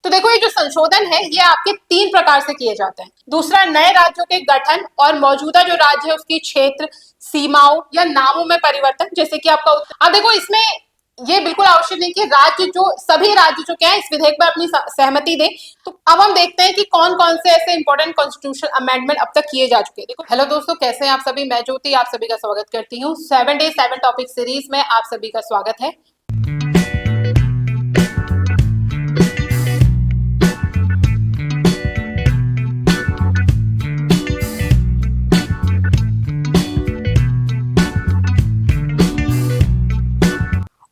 तो देखो, ये जो संशोधन है ये आपके 3 प्रकार से किए जाते हैं। दूसरा, नए राज्यों के गठन और मौजूदा जो राज्य है उसकी क्षेत्र, सीमाओं या नामों में परिवर्तन, जैसे कि आपका अब देखो, इसमें ये बिल्कुल आवश्यक नहीं कि राज्य जो सभी राज्य जो क्या है इस विधेयक पर अपनी सहमति दें। तो अब हम देखते हैं कि कौन कौन से ऐसे इंपॉर्टेंट कॉन्स्टिट्यूशनल अमेंडमेंट अब तक किए जा चुके हैं। देखो, हेलो दोस्तों, कैसे हैं आप सभी? मैं ज्योति आप सभी का स्वागत करती हूँ 7 डे 7 टॉपिक सीरीज में। आप सभी का स्वागत है।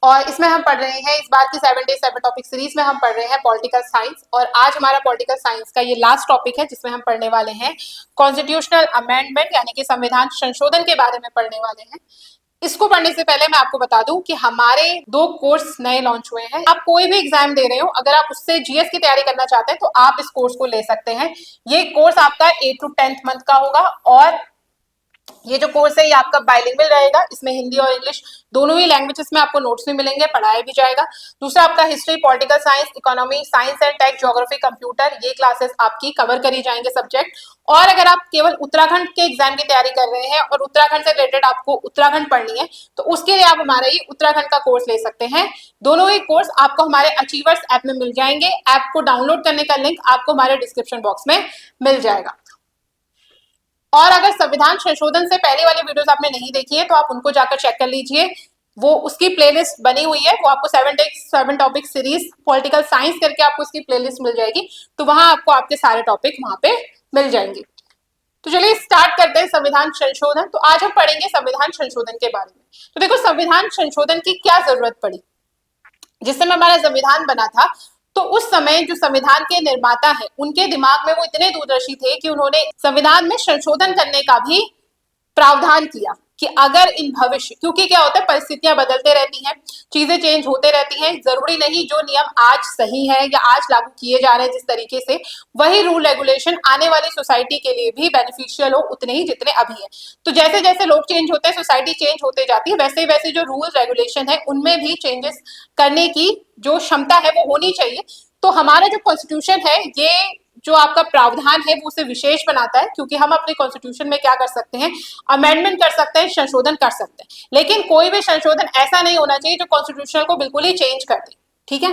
और इसमें हम पढ़ रहे हैं, इस बार की 7 डे 7 टॉपिक सीरीज में हम पढ़ रहे हैं पॉलिटिकल साइंस। और आज हमारा पॉलिटिकल साइंस का ये लास्ट टॉपिक है जिसमें हम पढ़ने वाले हैं कॉन्स्टिट्यूशनल अमेंडमेंट, यानी कि संविधान संशोधन के बारे में पढ़ने वाले हैं। इसको पढ़ने से पहले मैं आपको बता दूं कि हमारे 2 कोर्स नए लॉन्च हुए हैं। आप कोई भी एग्जाम दे रहे हो, अगर आप उससे जीएस की तैयारी करना चाहते हैं तो आप इस कोर्स को ले सकते हैं। ये कोर्स आपका 8 to 10th मंथ का होगा और ये जो कोर्स है ये आपका बाइलिंगुअल रहेगा। इसमें हिंदी और इंग्लिश दोनों ही लैंग्वेजेस में आपको नोट्स भी मिलेंगे, पढ़ाया भी जाएगा। दूसरा, आपका history, political science, economy, science and tech, geography, computer, ये क्लासेस आपकी कवर करी जाएंगे सब्जेक्ट। और अगर आप केवल उत्तराखंड के एग्जाम की तैयारी कर रहे हैं और उत्तराखंड से रिलेटेड आपको उत्तराखंड पढ़नी है तो उसके लिए आप हमारा ये उत्तराखंड का कोर्स ले सकते हैं। दोनों ही कोर्स आपको हमारे अचीवर्स ऐप में मिल जाएंगे। ऐप को डाउनलोड करने का लिंक आपको हमारे डिस्क्रिप्शन बॉक्स में मिल जाएगा। और अगर संविधान संशोधन से पहले वाली वीडियोस आपने नहीं देखी है तो आप उनको जाकर चेक कर लीजिए। वो उसकी प्लेलिस्ट बनी हुई है, वो आपको 7 day 7 topic series political science करके आपको उसकी प्लेलिस्ट मिल जाएगी। तो वहां आपको आपके सारे टॉपिक वहां पे मिल जाएंगे। तो चलिए स्टार्ट करते हैं संविधान संशोधन। तो आज हम पढ़ेंगे संविधान संशोधन के बारे में। तो देखो, संविधान संशोधन की क्या जरूरत पड़ी? जिस समय हमारा संविधान बना था तो उस समय जो संविधान के निर्माता है उनके दिमाग में वो इतने दूरदर्शी थे कि उन्होंने संविधान में संशोधन करने का भी प्रावधान किया कि अगर इन भविष्य, क्योंकि क्या होता है परिस्थितियां बदलते रहती हैं, चीजें चेंज होते रहती हैं, जरूरी नहीं जो नियम आज सही है या आज लागू किए जा रहे हैं जिस तरीके से वही रूल रेगुलेशन आने वाली सोसाइटी के लिए भी बेनिफिशियल हो उतने ही जितने अभी है। तो जैसे जैसे लोग चेंज होते हैं, सोसाइटी चेंज होते जाती है, वैसे वैसे जो रूल रेगुलेशन है उनमें भी चेंजेस करने की जो क्षमता है वो होनी चाहिए। तो हमारा जो कॉन्स्टिट्यूशन है ये जो आपका प्रावधान है वो उसे विशेष बनाता है, क्योंकि हम अपने कॉन्स्टिट्यूशन में क्या कर सकते हैं, अमेंडमेंट कर सकते हैं, संशोधन कर सकते हैं। लेकिन कोई भी संशोधन ऐसा नहीं होना चाहिए जो कॉन्स्टिट्यूशन को बिल्कुल ही चेंज कर दे। ठीक है,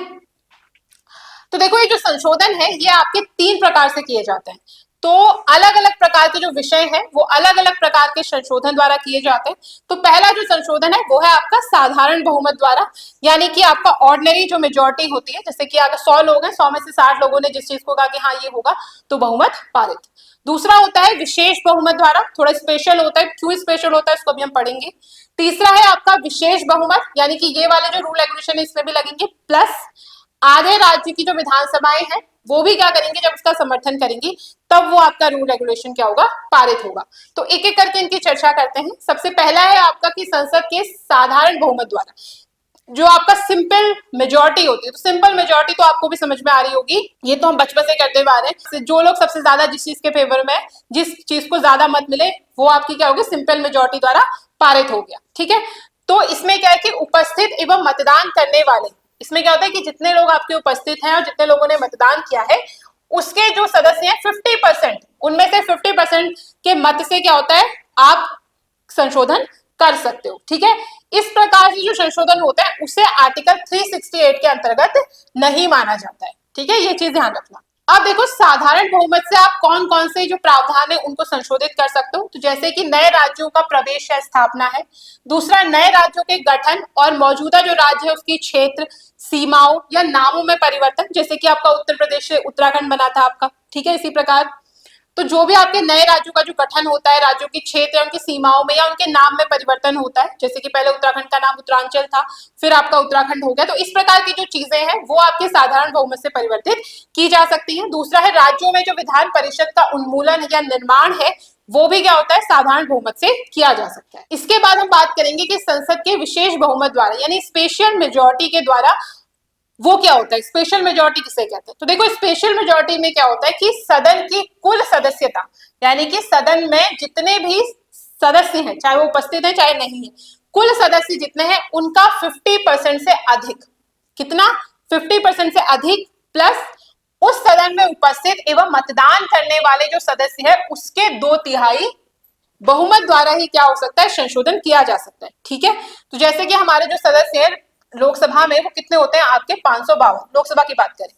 तो देखो, ये जो संशोधन है ये आपके 3 प्रकार से किए जाते हैं। तो अलग अलग प्रकार के जो विषय हैं वो अलग अलग प्रकार के संशोधन द्वारा किए जाते हैं। तो पहला जो संशोधन है वो है आपका साधारण बहुमत द्वारा, यानी कि आपका ऑर्डिनरी जो मेजोरिटी होती है, जैसे कि अगर 100 लोग हैं, 100 में से 60 लोगों ने जिस चीज को कहा कि हाँ ये होगा तो बहुमत पारित। दूसरा होता है विशेष बहुमत द्वारा, थोड़ा स्पेशल होता है, क्यों स्पेशल होता है इसको भी हम पढ़ेंगे। तीसरा है आपका विशेष बहुमत, यानी कि ये वाले जो रूल रेगुलेशन है इसमें भी लगेंगे, प्लस आधे राज्य की जो विधानसभाएं हैं वो भी क्या करेंगे, जब उसका समर्थन करेंगी तब वो आपका रूल रेगुलेशन क्या होगा, पारित होगा। तो एक एक करके इनकी चर्चा करते हैं। सबसे पहला है आपका कि संसद के साधारण बहुमत द्वारा, जो आपका सिंपल मेजोरिटी होती है। तो सिंपल मेजोरिटी तो आपको भी समझ में आ रही होगी, ये तो हम बचपन से करते आ रहे हैं। जो लोग सबसे ज्यादा जिस चीज के फेवर में, जिस चीज को ज्यादा मत मिले वो आपकी क्या होगी, सिंपल मेजोरिटी द्वारा पारित हो गया। ठीक है, तो इसमें क्या है कि उपस्थित एवं मतदान करने वाले, इसमें क्या होता है कि जितने लोग आपके उपस्थित हैं और जितने लोगों ने मतदान किया है उसके जो सदस्य हैं 50%, उनमें से 50% के मत से क्या होता है, आप संशोधन कर सकते हो। ठीक है, इस प्रकार से जो संशोधन होता है उसे आर्टिकल 368 के अंतर्गत नहीं माना जाता है। ठीक है, ये चीज ध्यान रखना। अब देखो, साधारण बहुमत से आप कौन कौन से जो प्रावधान है उनको संशोधित कर सकते हो। तो जैसे कि नए राज्यों का प्रवेश या स्थापना है। दूसरा, नए राज्यों के गठन और मौजूदा जो राज्य है उसकी क्षेत्र, सीमाओं या नामों में परिवर्तन, जैसे कि आपका उत्तर प्रदेश से उत्तराखंड बना था आपका। ठीक है, इसी प्रकार तो जो भी आपके नए राज्यों का जो गठन होता है, राज्यों के क्षेत्र या उनकी सीमाओं में या उनके नाम में परिवर्तन होता है, जैसे कि पहले उत्तराखंड का नाम उत्तरांचल था, फिर आपका उत्तराखंड हो गया। तो इस प्रकार की जो चीजें हैं वो आपके साधारण बहुमत से परिवर्तित की जा सकती हैं। दूसरा है राज्यों में जो विधान परिषद का उन्मूलन या निर्माण है वो भी क्या होता है, साधारण बहुमत से किया जा सकता है। इसके बाद हम बात करेंगे कि संसद के विशेष बहुमत द्वारा, यानी स्पेशल मेजोरिटी के द्वारा वो क्या होता है, स्पेशल मेजोरिटी किसे कहते हैं। तो देखो, स्पेशल मेजोरिटी में क्या होता है कि सदन की कुल सदस्यता, यानी कि सदन में जितने भी सदस्य हैं, चाहे वो उपस्थित है चाहे नहीं है, कुल सदस्य जितने हैं उनका 50% से अधिक, कितना, 50% से अधिक प्लस उपस्थित एवं मतदान करने वाले जो सदस्य है उसके 2/3 बहुमत द्वारा ही क्या हो सकता है, संशोधन किया जा सकता है। ठीक है, तो जैसे कि हमारे जो सदस्य है लोकसभा में वो कितने होते हैं आपके 552, लोकसभा की बात करें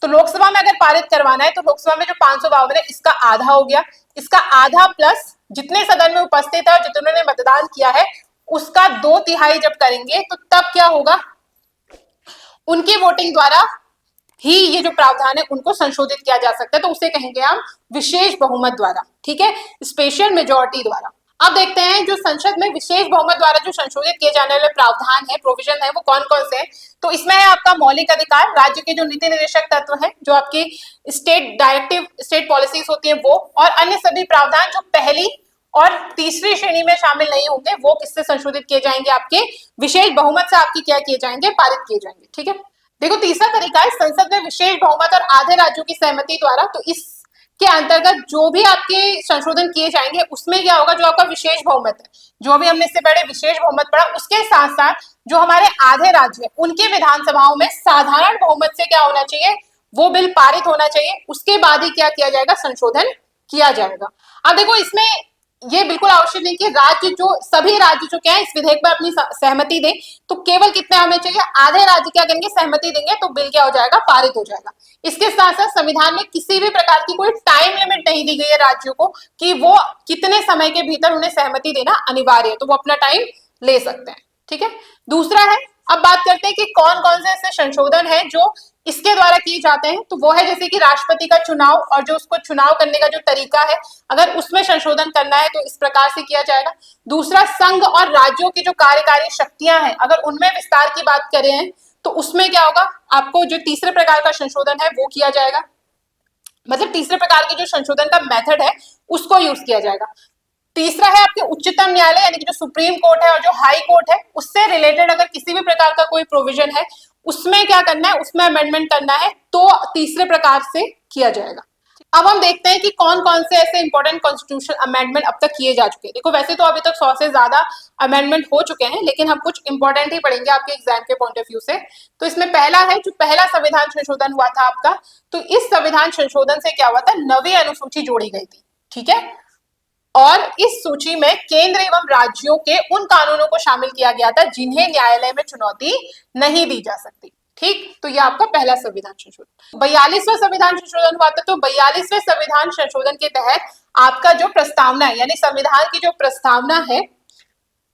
तो लोकसभा में अगर पारित करवाना है तो लोकसभा में जो 552 है इसका आधा हो गया, इसका आधा प्लस जितने सदन में उपस्थित है और जितने मतदान किया है उसका 2/3 जब करेंगे तो तब क्या होगा, उनकी वोटिंग द्वारा ही ये जो प्रावधान है उनको संशोधित किया जा सकता है, तो उसे कहेंगे हम विशेष बहुमत द्वारा। ठीक है, स्पेशल मेजोरिटी द्वारा। अब देखते हैं जो संसद में विशेष बहुमत द्वारा जो संशोधित किए जाने वाले प्रावधान है, प्रोविजन है, वो कौन कौन से हैं। तो इसमें है आपका मौलिक अधिकार, राज्य के जो नीति निर्देशक तत्व हैं, जो आपकी स्टेट डायरेक्टिव स्टेट पॉलिसीज होती है वो, और अन्य सभी प्रावधान जो पहली और तीसरी श्रेणी में शामिल नहीं होंगे वो किससे संशोधित किए जाएंगे, आपके विशेष बहुमत से आपकी क्या किए जाएंगे, पारित किए जाएंगे। ठीक है, देखो तीसरा तरीका है संसद में विशेष बहुमत और आधे राज्यों की सहमति द्वारा। तो इसके अंतर्गत जो भी आपके संशोधन किए जाएंगे उसमें क्या होगा, जो आपका विशेष बहुमत है, जो भी हमने इससे पहले विशेष बहुमत पढ़ा, उसके साथ साथ जो हमारे आधे राज्य है उनके विधानसभाओं में साधारण बहुमत से क्या होना चाहिए, वो बिल पारित होना चाहिए, उसके बाद ही क्या किया जाएगा, संशोधन किया जाएगा। अब देखो इसमें ये बिल्कुल आवश्यक नहीं कि राज्य जो सभी राज्य जो क्या है इस विधेयक पर अपनी सहमति दें, तो केवल कितने हमें चाहिए, आधे राज्य क्या करेंगे, सहमति देंगे तो बिल क्या हो जाएगा, पारित हो जाएगा। इसके साथ साथ संविधान में किसी भी प्रकार की कोई टाइम लिमिट नहीं दी गई है राज्यों को कि वो कितने समय के भीतर उन्हें सहमति देना अनिवार्य है, तो वो अपना टाइम ले सकते हैं। ठीक है, दूसरा है, अब बात करते हैं कि कौन कौन से ऐसे संशोधन है जो इसके द्वारा किए जाते हैं। तो वो है जैसे कि राष्ट्रपति का चुनाव और जो उसको चुनाव करने का जो तरीका है, अगर उसमें संशोधन करना है तो इस प्रकार से किया जाएगा। दूसरा, संघ और राज्यों की जो कार्यकारी शक्तियां हैं अगर उनमें विस्तार की बात करें तो उसमें क्या होगा, आपको जो तीसरे प्रकार का संशोधन है वो किया जाएगा, मतलब तीसरे प्रकार के जो संशोधन का मेथड है उसको यूज किया जाएगा। तीसरा है आपके उच्चतम न्यायालय यानी कि जो सुप्रीम कोर्ट है और जो हाई कोर्ट है उससे रिलेटेड अगर किसी भी प्रकार का कोई प्रोविजन है उसमें क्या करना है, उसमें अमेंडमेंट करना है तो तीसरे प्रकार से किया जाएगा। अब हम देखते हैं कि कौन कौन से ऐसे इंपॉर्टेंट कॉन्स्टिट्यूशनल अमेंडमेंट अब तक किए जा चुके हैं। देखो वैसे तो अभी तक 100 से ज्यादा अमेंडमेंट हो चुके हैं, लेकिन हम कुछ इंपॉर्टेंट ही पढ़ेंगे आपके एग्जाम के पॉइंट ऑफ व्यू से। तो इसमें पहला है, जो पहला संविधान संशोधन हुआ था आपका, तो इस संविधान संशोधन से क्या हुआ था, नवी अनुसूची जोड़ी गई थी। ठीक है, और इस सूची में केंद्र एवं राज्यों के उन कानूनों को शामिल किया गया था जिन्हें न्यायालय में चुनौती नहीं दी जा सकती। ठीक, तो यह आपका पहला संविधान संशोधन। 42वां संविधान संशोधन हुआ था, तो 42वें संविधान संशोधन के तहत आपका जो प्रस्तावना है यानी संविधान की जो प्रस्तावना है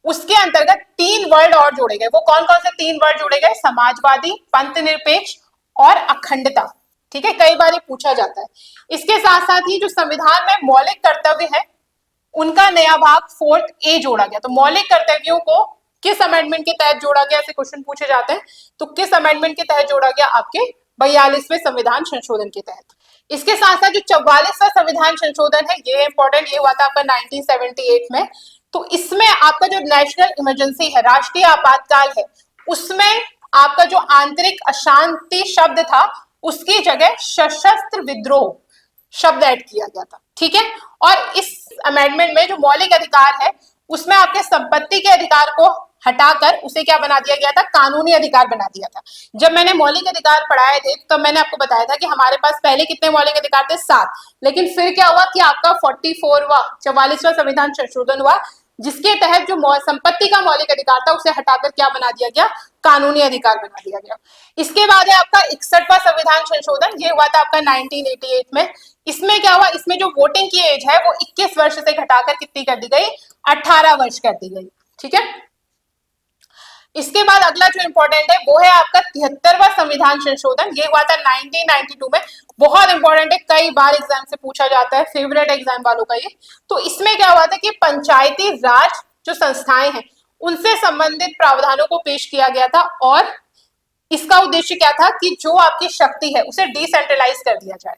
उसके अंतर्गत 3 वर्ड और जोड़े गए। वो कौन कौन से 3 वर्ड जोड़े गए, समाजवादी, पंथ निरपेक्ष और अखंडता। ठीक है, कई बार ये पूछा जाता है। इसके साथ साथ ही जो संविधान में मौलिक कर्तव्य है उनका नया भाग 4th A जोड़ा गया। तो मौलिक कर्तव्यों को किस अमेंडमेंट के तहत जोड़ा गया, ऐसे क्वेश्चन पूछे जाते हैं, तो किस अमेंडमेंट के तहत जोड़ा गया, आपके 42वें संविधान संशोधन के तहत। इसके साथ साथ जो 44वां संविधान संशोधन है ये इंपॉर्टेंट, ये हुआ था आपका 1978 में। तो इसमें आपका जो नेशनल इमरजेंसी है, राष्ट्रीय आपातकाल है, उसमें आपका जो आंतरिक अशांति शब्द था उसकी जगह सशस्त्र विद्रोह शब्द ऐड किया गया था। ठीक है, और इस अमेंडमेंट में जो मौलिक अधिकार है उसमें आपके संपत्ति के अधिकार को हटाकर उसे क्या बना दिया गया था, कानूनी अधिकार बना दिया था। जब मैंने मौलिक अधिकार पढ़ाए थे तब मैंने आपको बताया था कि हमारे पास पहले कितने मौलिक अधिकार थे, 7, लेकिन फिर क्या हुआ कि आपका 44वां संविधान संशोधन हुआ जिसके तहत जो संपत्ति का मौलिक अधिकार था उसे हटाकर क्या बना दिया गया, कानूनी अधिकार बना दिया गया। इसके बाद है आपका 61वां संविधान संशोधन, ये हुआ था आपका 1988 में। इसमें क्या हुआ, इसमें जो वोटिंग की एज है वो 21 वर्ष से घटाकर कितनी कर दी गई, 18 वर्ष कर दी गई। ठीक है, इसके बाद अगला जो इंपॉर्टेंट है वो है आपका 73वां संविधान संशोधन, ये हुआ था 1992 में। बहुत इंपॉर्टेंट है, कई बार एग्जाम से पूछा जाता है, फेवरेट एग्जाम वालों का ये। तो इसमें क्या हुआ था कि पंचायती राज जो संस्थाएं हैं उनसे संबंधित प्रावधानों को पेश किया गया था, और इसका उद्देश्य क्या था कि जो आपकी शक्ति है उसे डिसेंट्रलाइज कर दिया जाए।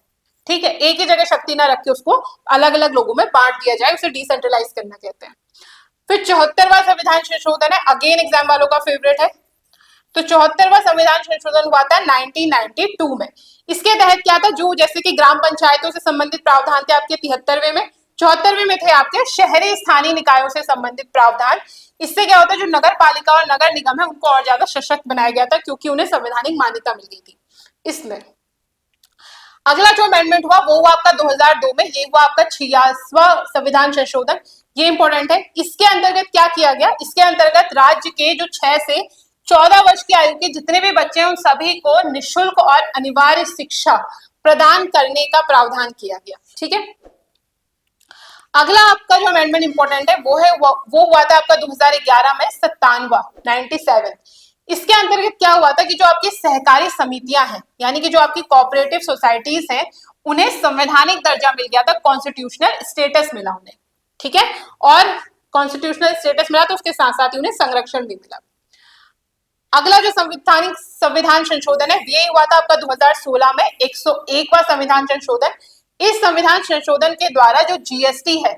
ठीक है, एक ही जगह शक्ति ना रख के उसको अलग अलग लोगों में बांट दिया जाए, उसे डिसेंट्रलाइज करना कहते हैं। फिर 74वां संविधान संशोधन है, अगेन एग्जाम वालों का फेवरेट है। तो 74वां संविधान संशोधन हुआ था 1992 में। इसके तहत क्या था, जो जैसे कि ग्राम पंचायतों से संबंधित प्रावधान थे आपके 73वें में, 74वें में थे आपके शहरी स्थानीय निकायों से संबंधित प्रावधान। इससे क्या होता है, जो नगर पालिका और नगर निगम है उनको और ज्यादा सशक्त बनाया गया था क्योंकि उन्हें संवैधानिक मान्यता मिल गई थी इसमें। अगला जो अमेंडमेंट हुआ वो हुआ आपका 2002 में, ये हुआ आपका 86वां संविधान संशोधन। ये इंपॉर्टेंट है। इसके अंतर्गत क्या किया गया, इसके अंतर्गत राज्य के जो 6 से 14 वर्ष की आयु के जितने भी बच्चे हैं उन सभी को निःशुल्क और अनिवार्य शिक्षा प्रदान करने का प्रावधान किया गया। ठीक है। अगला आपका जो अमेंडमेंट इंपॉर्टेंट है वो हुआ था आपका 2011 में 97। इसके अंतर्गत क्या हुआ था कि जो आपकी सहकारी समितियां हैं, यानी कि जो आपकी कोऑपरेटिव सोसाइटीज हैं, उन्हें संवैधानिक दर्जा मिल गया था, कॉन्स्टिट्यूशनल स्टेटस मिला उन्हें। ठीक है। और कॉन्स्टिट्यूशनल स्टेटस मिला तो उसके साथ साथ ही उन्हें संरक्षण भी मिला। अगला जो संविधान संशोधन है ये हुआ था आपका 2016 में 101वां संविधान संशोधन। इस संविधान संशोधन के द्वारा जो जीएसटी है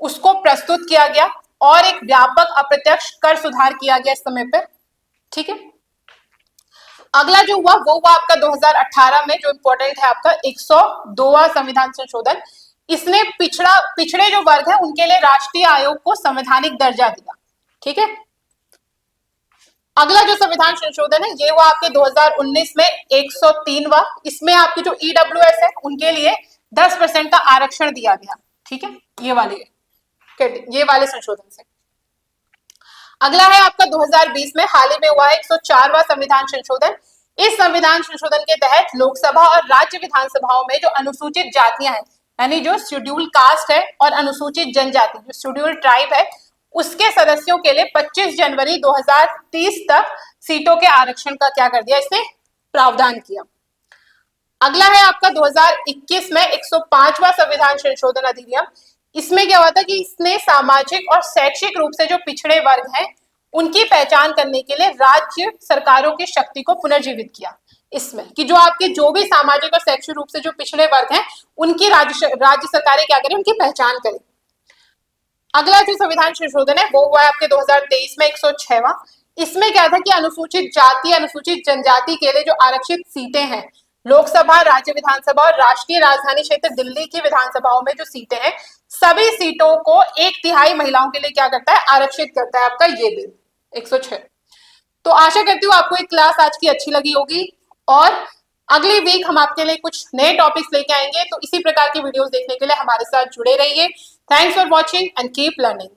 उसको प्रस्तुत किया गया और एक व्यापक अप्रत्यक्ष कर सुधार किया गया इस समय पे। ठीक है। अगला जो हुआ वो हुआ आपका 2018 में, जो इंपॉर्टेंट है आपका 102वां संविधान संशोधन। इसने पिछड़े जो वर्ग है उनके लिए राष्ट्रीय आयोग को संवैधानिक दर्जा दिया। ठीक है। अगला जो संविधान संशोधन है ये हुआ आपके 2019 में 103वां। इसमें आपके जो ईडब्ल्यूएस है उनके लिए 10% का आरक्षण दिया गया। ठीक है। ये वाले संशोधन से। अगला है आपका 2020 में हाल ही में हुआ है 104वां संविधान संशोधन। इस संविधान संशोधन के तहत लोकसभा और राज्य विधानसभाओं में जो अनुसूचित जातियां हैं, यानी जो शेड्यूल कास्ट है और अनुसूचित जनजाति जो शेड्यूल ट्राइब है, उसके सदस्यों के लिए 25 जनवरी 2030 तक सीटों के आरक्षण का क्या कर दिया, इसने प्रावधान किया। अगला है आपका 2021 में 105वां संविधान संशोधन अधिनियम। इसमें क्या हुआ था कि इसने सामाजिक और शैक्षिक रूप से जो पिछड़े वर्ग हैं उनकी पहचान करने के लिए राज्य सरकारों की शक्ति को पुनर्जीवित किया। इसमें कि जो आपके जो भी सामाजिक और शैक्षिक रूप से जो पिछड़े वर्ग हैं उनकी राज्य सरकारें क्या करें, उनकी पहचान करें। अगला जो संविधान संशोधन है वो हुआ है आपके 2023 में 106वां। इसमें क्या था कि अनुसूचित जाति अनुसूचित जनजाति के लिए जो आरक्षित सीटें हैं लोकसभा, राज्य विधानसभा और राष्ट्रीय राजधानी क्षेत्र दिल्ली की विधानसभाओं में जो सीटें हैं, सभी सीटों को 1/3 महिलाओं के लिए क्या करता है, आरक्षित करता है आपका ये बिल 106। तो आशा करती हूँ आपको एक क्लास आज की अच्छी लगी होगी और अगली वीक हम आपके लिए कुछ नए टॉपिक्स लेके आएंगे। तो इसी प्रकार की वीडियोस देखने के लिए हमारे साथ जुड़े रहिए। Thanks for watching and keep learning.